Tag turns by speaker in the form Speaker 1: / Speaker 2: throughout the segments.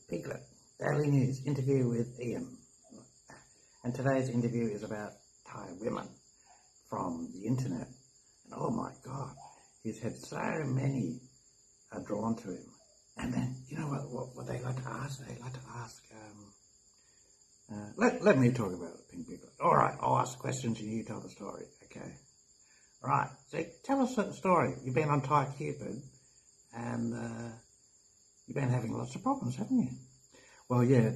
Speaker 1: Piglet, Daily News, interview with Ian. And today's interview is about Thai women from the internet. And oh my God, he's had so many drawn to him. And then, you know what they like to ask? They like to ask, let me talk about it, Pink Piglet. All right, I'll ask questions and you tell the story, okay? Right, so tell us the story. You've been on Thai Cupid and you've been having lots of problems, haven't you? Well, yeah,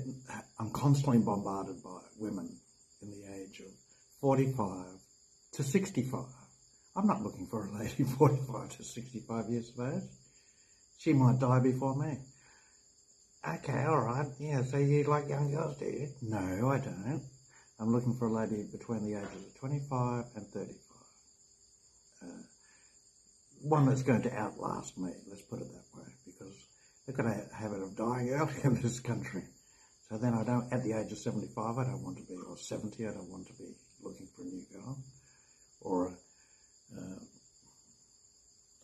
Speaker 1: I'm constantly bombarded by women in the age of 45 to 65. I'm not looking for a lady 45 to 65 years of age. She might die before me. Okay, all right. Yeah, so you like young girls, do you? No, I don't. I'm looking for a lady between the ages of 25 and 35. One that's going to outlast me, let's put it that way, because they've got a habit of dying out in this country. So then at the age of 75, I don't want to be, or 70, I don't want to be looking for a new girl, or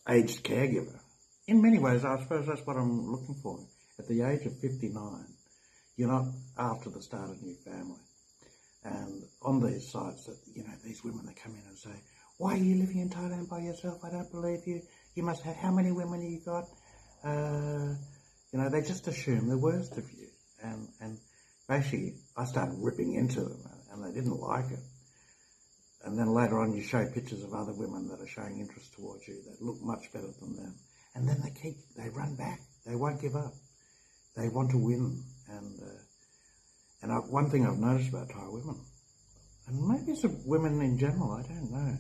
Speaker 1: a aged caregiver. In many ways, I suppose that's what I'm looking for. At the age of 59, you're not after the start of a new family. And on these sites that, these women that come in and say, why are you living in Thailand by yourself? I don't believe you. You must have, how many women have you got? They just assume the worst of you. And basically, I started ripping into them and they didn't like it. And then later on, you show pictures of other women that are showing interest towards you that look much better than them. And then they run back. They won't give up. They want to win. And one thing I've noticed about Thai women, and maybe it's women in general, I don't know.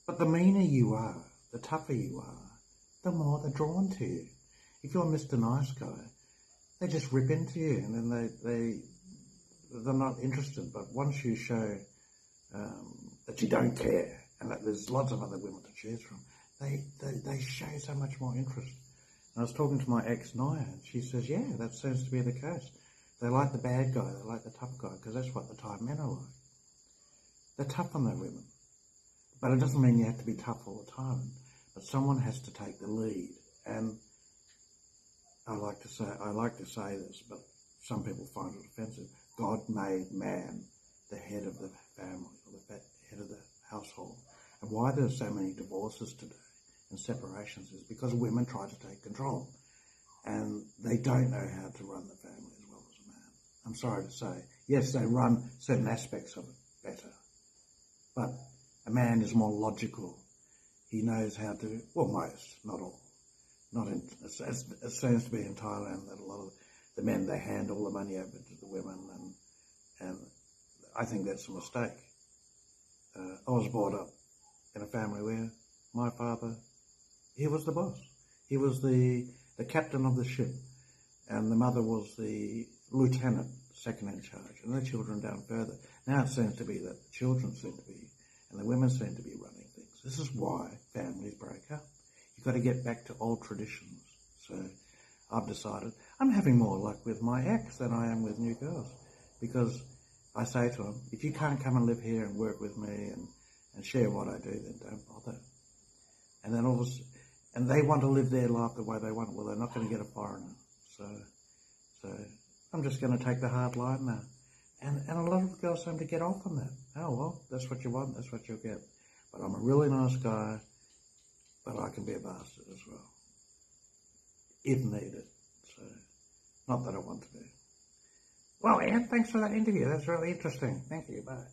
Speaker 1: But the meaner you are, the tougher you are, the more they're drawn to you. If you're Mr. Nice Guy, they just rip into you and then they're not interested. But once you show that you don't care and that there's lots of other women to choose from, they show so much more interest. And I was talking to my ex, Naya, and she says, yeah, that seems to be the case. They like the bad guy, they like the tough guy, because that's what the Thai men are like. They're tough on their women. But it doesn't mean you have to be tough all the time. But someone has to take the lead. And I like to say this, but some people find it offensive. God made man the head of the family, or the head of the household. And why there's so many divorces today and separations is because women try to take control. And they don't know how to run the family as well as a man. I'm sorry to say. Yes, they run certain aspects of it better. But a man is more logical. He knows how to, well, most, not all. It seems to be in Thailand that a lot of the men, they hand all the money over to the women, and I think that's a mistake. I was brought up in a family where my father, he was the boss. He was the captain of the ship, and the mother was the lieutenant, second in charge, and the children down further. Now it seems to be that the children seem to be, and the women seem to be running things. This is why families break up. You've got to get back to old traditions. So I've decided I'm having more luck with my ex than I am with new girls, because I say to them, if you can't come and live here and work with me and share what I do, then don't bother. And then and they want to live their life the way they want. Well, they're not going to get a foreigner. So I'm just going to take the hard line now. And a lot of girls seem to get off on that. Oh, well, that's what you want, that's what you'll get. But I'm a really nice guy, but I can be a bastard as well, if needed. So, not that I want to be. Well, Ian, thanks for that interview. That's really interesting. Thank you. Bye.